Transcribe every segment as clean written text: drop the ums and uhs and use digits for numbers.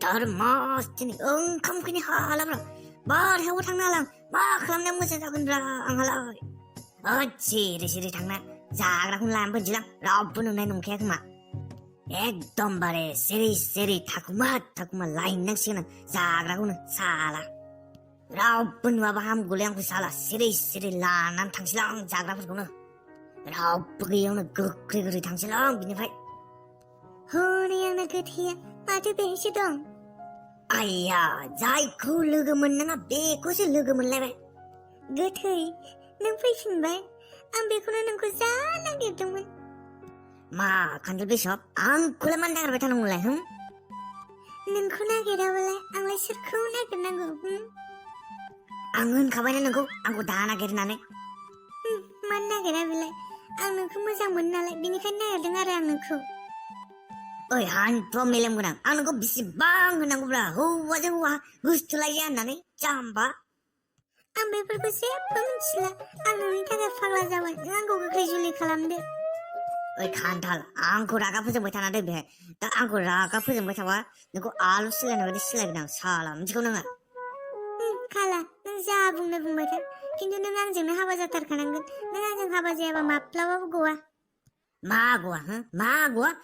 다른 마스티니 응컴크니 하라브라 말해오 당나랑 마크람냥 무슨 작은라 앙할라 어찌리시리 당나 자그라 훈란 번지랑 라브는 내 놈캐 그마 액덤바레 세리 타쿠마 라인 낭시는 자그라고는 사라 라브는 와바 함굴량 구사라 세리 라난 당시랑 자그라고는 라브기 영은 그리 당시랑 비니파이 허리야나 그티야 마주 베시동 아야 자이 그 르금은 나가 베고시 르금은 레베 그트이 능 페이신바이 안 베고는 능 구사랑 개동문 마 간들 비숍 안 굴레만 나가라 베타는 몰래 흠? 능 쿠나게라 원래 앙래 실쿠나 끝나고 앙은 가봐야 는고 앙고 다나게를 나네 만나게라 원래 앙는 그 무장 못 나래 비니까 나를 알아 앙는 그 어이 한 프로멜렘 그냥 아는 거 미시 빵 그냥 거라 호와제 호와 구스틀라이 안 나네 짬바 안 베풀고 세븐치라 아는 타가 파글라 자와 앙고 그 줄리 칼람데 어이 칸탈 앙고 라가 푸지 못하나데 베 앙고 라가 푸지 못하와 너고 알로 실라는 거지 실라 그냥 사람 지고는 칼라 능 자붕네 붕마타 근데 능 앙쟁네 하바자 타르카는 건 능 앙쟁 하바자 야바 마플라와 고와 마고와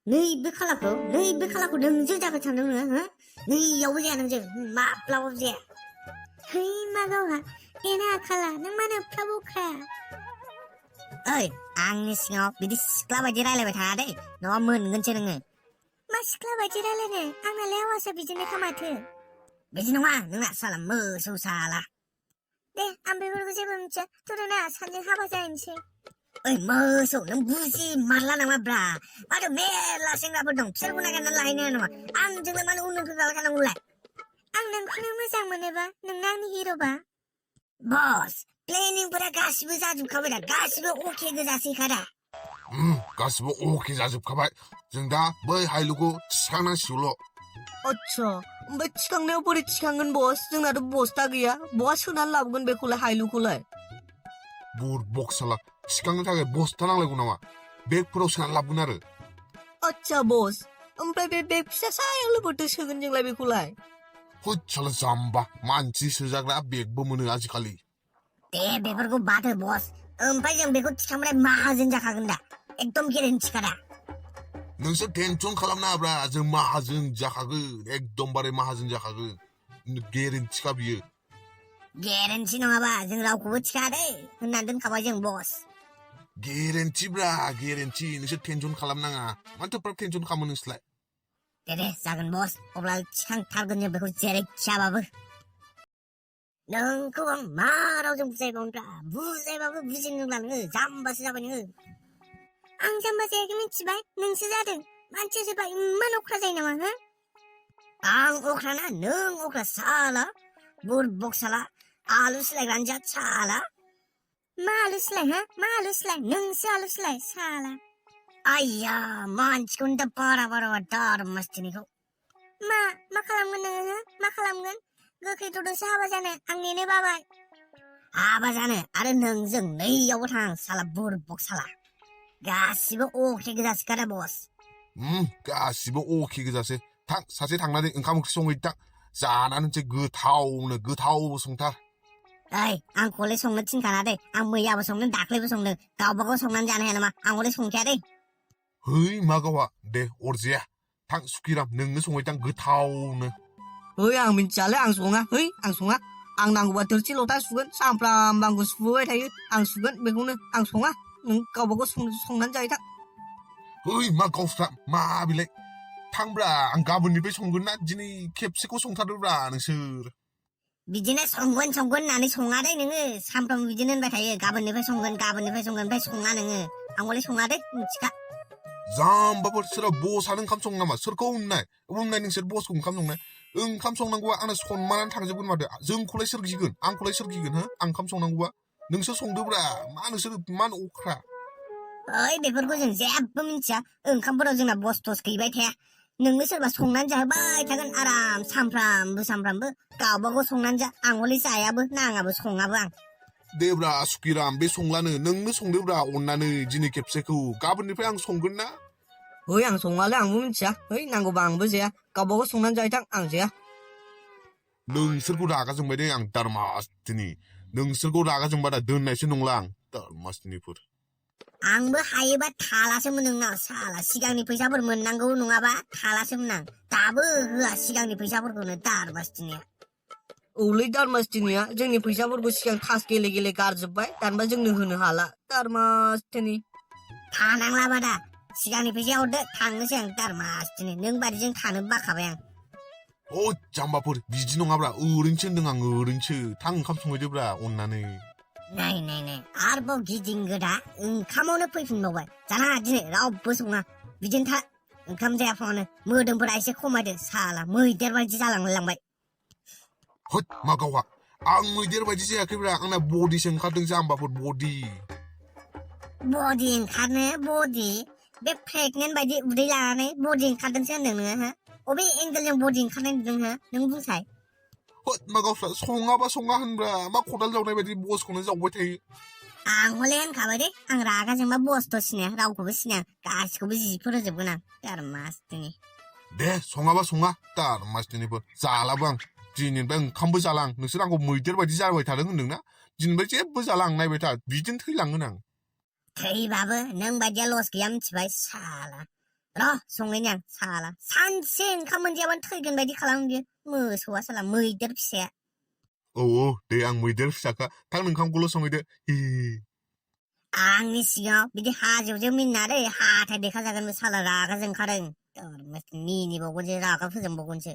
너희 베칼라코 능저자가 참는 너희 여보지 않은지 마플라보지 헤이 마가와 얘나 칼라 능만은 플라보크라 어이 앙니싱어 미디 스클라바지랄레베 다데 너무 근처는 마 스클라바지랄레네 앙나 레와서 비즈네 카마트 비즈노마 능나 살람 무수사라 네 안베부르고 제범자 토르나 산진 하바자임시 어이 머소 능 무지 말라나마 브라 마도 메라 생각보동 철분하게 날라이네 놈아 앙증레만 웃는 그가 가는 몰래 앙능 쿠는 무장 해봐 능랑니 히로봐 보스 플레이닝 보라 가시브 자줍 가보라 가시브 오케이 그 자식 가라 가시브 오케이 자줍 가봐 정다 뭐 하이루고 치강난 시울로 अच्छा ओमफ्राय थिखांनायाव बोरै थिखांगोन बस जोंनाथ' बस्ता गैया बहा सोनानै लाबोगोन बेखौलाय हायलुखौलाय बुर बक्साला 치강는 थाखाय बस्ता नांलायगौ नामा बेगफोराव सोनानै लाबोगोन आरो आच्छा बस ओमफ्राय बे बेग फिसा सायावलाय बोरैथो सोगोन जोंलाय बेखौलाय होदसाला जाम्बा मानसि सोजाग्रा बेगबो मोनो आजिखालि दे बेफोरखौ बाथो बस ओमफ्राय जों बेखौ थिखांबाथाय माहाजोन जाखागोन दा एकदम गेरेन्टिखादा नोंसोर टेनसन खालामनाङाब्रा जों माहाजोन जाखागोन एकदमबारे माहाजोन जाखागोन गेरेन्टिखा बियो गेरेन्टि नङाबा जों रावखौबो थिखाङा दै होननानै दोनखाबाय जों बस गेरेन्टिब्रा गेरेन्टि नोंसोर टेनसन खालामनाङा मानोथो एफा टेनसन खालामो नोंसोरलाय दे जागोन बस अब्ला थिखांथारगोन जों बेखौ जेरैखियाबाबो नोंखौ आं मा रावजों बुजायबावनोब्रा बुजायबाबो बुजिनो रोंला नोङो जाम्बासो जाबाय नोङो आं जाम्बा जायाखै मिथिबाय नोंसो जादों मानसिया सोरबा इमान अख्रा जायो नामा हो आं अख्राना नों अख्रा साला बुरबक साला आलु सिलायग्रानो जा साला मा आलु सिलाय हा मा आलु सिलाय नोंसो आलु सिलाय साला आइया मानसिखौनो दा बारा दार मस्तिनिखौ मा खालामगोन नोङो हो मा खालामगोन गोखै ददोसो हाबा जानो आं नेनो बाबाय हाबा जानो आरो नोंजों नैयावबो थां साला बुरबक साला गासिबो अके गोजासोखादा बस गासिबो अके गोजासो थां सासे थांनानै ओंखाम ओंख्रि संहैथां जानानैसो गोथाव संथार ओइ आंखौलाय संनो थिनखाना दै आं मैयाबो संदों दाख्लैबो संदों गावबागाव संनानै जानो हाया नामा आं हले संखाया दै है मा गावा दे अरजाया थां सुखिराम नोंनो संहैथां गोथावनो ओइ आं मिथियालै आं सङा आं नांगौबा थोरसि लथा सुगोन सामफ्रामबो आंखौ सुबोबाय थायो आं सुगोन बेखौनो आं सङा नों गावबागाव संनानै जाहैथां है मा गावस्रा मा बिलाय थांब्रा आं गाबोननिफ्राय संगोन ना दिनै खेबसेखौ संथारदोब्रा नोंसोर बिदिनो संगोन होननानै सङा दै नोङो सामफ्रामबो बिदिनो होनबाय थायो गाबोननिफ्राय संगोन ओमफ्राय सङा नोङो आं हले सङा दै मिथिखा जाम्बाफोर सोरबा बसआनो ओंखाम सङो नामा सोरखौ बुंनाय नोंसोर बसखौ ओंखाम संनांगौबा आंना सनमानानो थांजोबगोन माथो जोंखौलाय सोर गिगोन आंखौलाय सोर गिगोन हो आं ओंखाम संनांगौबा नोंसोर संदोब्रा मा नोंसोर मान अख्रा ओइ बेफोरखौ जों जेबो मिथिया ओंखामफोराव जोंना बस थस गैबाय थाया नोंनो सोरबा संनानै जाहोबाय थागोन आराम सामफ्रामबो गावबागाव संनानै जा आं हले जायाबो नाङाबो सङाबो आं देब्रा सुखिराम बे संलानो नोंनो संदोब्रा अननानै दिनै खेबसेखौ गाबोननिफ्राय आं संगोन ना ฮ้ยอ่างสงอะไรอ่างมึงจ้ะเฮ้ยนางกูบางบ่เสียก็บอกว่าส่งนั้นใจทั้งอ่างเสีย नोंसोरखौ रागा जोंबाय दे आं दारमासथिनि नोंसोरखौ रागा जोंबादा दोननायसो नंला आं दारमासथिनिफोर आंबो हायोबा थालासोमोन नोंनाव साला सिगांनि फैसाफोर मोननांगौ नङाबा थालासोमोन आं दाबो होआ सिगांनि फैसाफोरखौनो दारमासथिनिया औलै दारमासथिनिया जोंनि फैसाफोरखौ सिगां थास गेले गेले गारजोब्बाय दानबा जोंनो होनो हाला दारमासथिनि थानांलाबा दा सिगांनि फैसाया हरदो थांनोसै आं दारमासथिनि नों बादिजों थानो बाखाबाय आं अ जाम्बाफोर बिदि नङाब्रा ओरैनोसो होनदों आं ओरैनोसो थां ओंखाम संहैदोब्रा अननानै नाय आरोबाव गिदिंगोदा ओंखामावनो फैफिनबावबाय जानाङा दिनै रावबो सङा बिदिनो था ओंखाम जायाफावनो मोदोमफोरा एसे खमायदो साला मैदेर बायदि जालांलांबाय होद मा गावहा आं मैदेर बायदि जायाखैब्रा आंना बडिसो ओंखारदों जाम्बाफोर बडि बडि ओंखारनो बडि बे प्रेगनेन्ट बायदि उदै लानानै बडि ओंखारदोंसो होनदों नोङो हो अबे एंगेलजों बडि ओंखारनाय नुदों हो नों बुंसाय होद मा गावस्रा सङाबा सङा होनब्रा मा खदाल जावनाय बायदि बसखौनो जावबाय थायो आं हले होनखाबाय दे आं रागा जोंबा बसथ' सिनाया रावखौबो सिनाया गासिखौबो जिफोर होजोबगोन आं दारमासथिनि दे सङाबा सङा दारमासथिनिफोर जालाबो आं दिनैनिफ्राय ओंखामबो जाला आं नोंसोर आंखौ मैदेर बायदि जाबाय थादों होनदोंना दिनैनिफ्राय जेबो जाला आं नायबाय था बिदिनो थैलांगोन आं थैबाबो नों बायदिया लस गैया मिथिबाय साला र' संनायनि आं साला सानसे ओंखाम मोनजायाबानो थैगोन बायदि खालामो बियो मोसौआ साला मैदेर फिसाया औ दे आं मैदेर फिसाखा थां ओंखामखौल' संहैदो हि आंनि सिगाङाव बिदि हाजोआव मिनिनानै हाथाय देखाजागोन बे साला रागा जोंखादों मिनिबावगोनसो रागा फोजोंबावगोनसो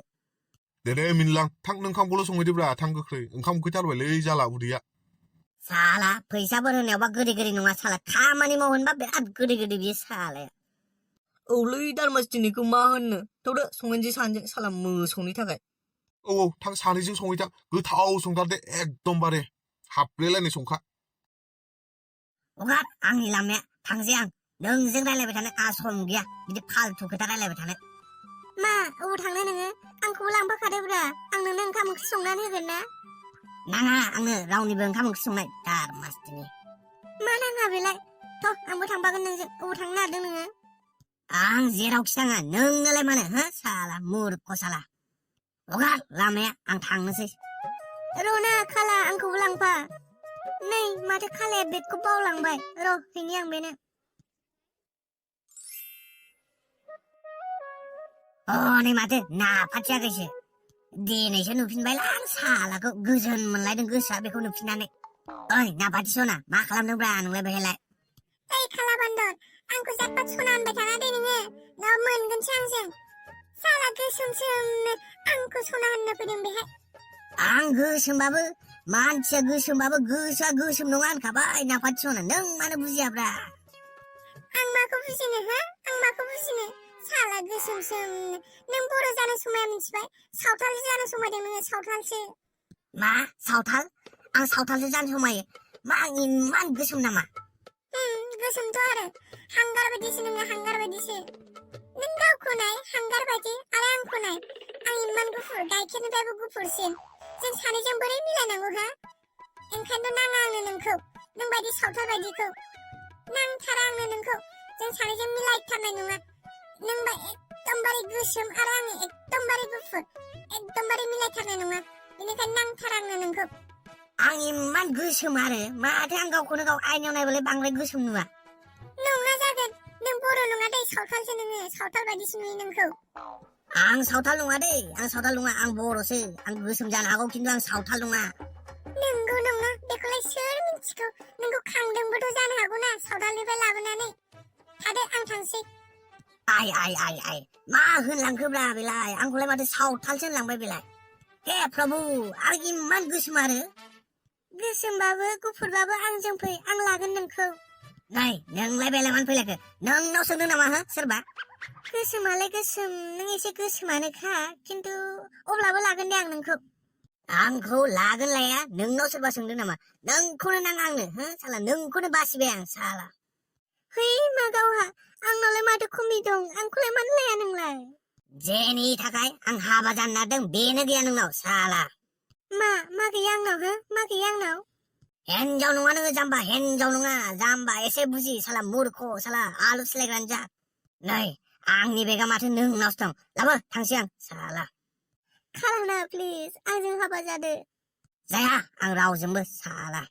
दे मिनलां थां ओंखामखौल' संहैदोब्रा थां गोख्रै ओंखाम उखैथारबायलै जाला उदैया साला फैसाफोर होनायावबा गोदै गोदै नङा साला खामानि मावहोनबा बिराद गोदै गोदै बियो सालाया औलै दारमासथिनिखौ मा होननो थौदो संहैनोसै सानैजों साला मोसौनि थाखाय औ थां सानैजों संहैथां गोथाव संथारदे एकदमबारे हाबब्रेलायनाय संखा अगार आंनि लामाया थांसै आं नोंजों रायलायबाय थानो आंहा सम गैया बिदि फालतु खोथा रायलायबाय थानो मा अबाव थांनो नोङो आंखौबो लांफाखादोब्रा आं नोंनो ओंखाम ओंख्रि संनानै होगोन ना नाङा आंनो रावनिबो ओंखाम ओंख्रि संनाय दारमासथिनि मा नाङा बेलाय थ' आंबो थांफागोन नोंजों अबाव थांनो नागिरदों नोङो आं जेरावखि थाङा नोंनोलाय मानो हो साला मुर्ख साला अगार लामाया आं थांनोसै रना खाला आंखौबो लांफा नै माथो खालाया बेगखौ बावलांबाय र' हैनि आं बेनो नै माथो नाफाथियाखैसो दिनैसो नुफिनबायलां आं सालाखौ गोजोन मोनलायदों गोसोआ बेखौ नुफिननानै ओइ नाफाथि सना मा खालामदोंब्रा नोंलाय बेहायलाय ओइ खाला बान्दर आंखौ जाब्बा सना होनबाय थाना दे नोङो दा मोनगोनसो आंजों साला गोसोमसोमनो आंखौ सना होननो फैदों बेहाय आं गोसोमबाबो मानसिया गोसोमबाबो गोसोआ गोसोम नङा होनखाबाय नाफाथि सना नों मानो बुजियाब्रा आं माखौ बुजिनो हो आं माखौ बुजिनो साला गोसोमसोमनो नों बर' जानो समाया मिथिबाय सावथाल जानो समायदों नोङो सावथालसो मा सावथाल आं सावथालसो जानो समायो मा आं इमान गोसोम नामा गोसोमथ' आरो हांगार बायदिसो नोङो हांगार बायदिसो नों गावखौ नाय हांगार बायदि आरो आंखौ नाय आं इमान गुफुर गाइखेरनिफ्रायबो गुफुरसिन जों सानैजों बोरै मिलायनांगौ हा ओंखायनोथ' नाङा आंनो नोंखौ नों बायदि सावथाल बायदिखौ नांथारा आंनो नोंखौ जों सानैजों मिलायथारनाय नङा नोंबा एकदमबारे गोसोम आरो आङो एकदमबारे गुफुर एकदमबारे मिलायथारनाय नङा बेनिखायनो नांथारा आंनो नोंखौ आं इमान गोसोम आरो माथो आं गावखौनो गाव आयनायाव नायबालाय बांद्राय गोसोम नुवा नङा जागोन नों बर' नङा दै सावथालसो नोङो सावथाल बायदिसो नुयो नोंखौ आं सावथाल नङा दै आं सावथाल नङा आं बर'सो आं गोसोम जानो हागौ खिन्थु आं सावथाल नङा नोंगौ नङा बेखौलाय सोर मिथिगौ नोंखौ खांदोंबोथ' जानो हागौ ना सावथालनिफ्राय लाबोनानै थादो आं थांसै आइ मा होनलांखोब्रा बेलाय आंखौलाय माथो सावथालसो होनलांबाय बेलाय हे प्रभु आं इमान गोसोम आरो गोसोमबाबो गुफुरबाबो आंजों फै आं लागोन नोंखौ नै नोंलाय बेलाय मानो फैलायखो नोंनाव सोंदों नामा हो सोरबा गोसोमालाय गोसोम नों एसे गोसोमानोखा खिन्थु अब्लाबो लागोन दे आं नोंखौ आंखौ लागोन लाया नोंनाव सोरबा सोंदों नामा नोंखौनो नाङा आंनो हो साला नोंखौनो बासिबाय आं साला है मा गावहा आंनावलाय माथो खमि दं आंखौलाय मानो लाया नोंलाय जेनि थाखाय आं हाबा जानो नागिरदों बेनो गैया नोंनाव साला मा गैया आंनाव हो मा गैया आंनाव हिनजाव नङा नोङो जाम्बा हिनजाव नङा जाम्बा एसे बुजि साला मुर्ख साला आलु सिलायग्रानो जा नै आंनि बेगा माथो नोंनावसो दं लाबो थांसै आं साला खालामना प्लिज आंजों हाबा जादो जाया आं रावजोंबो साला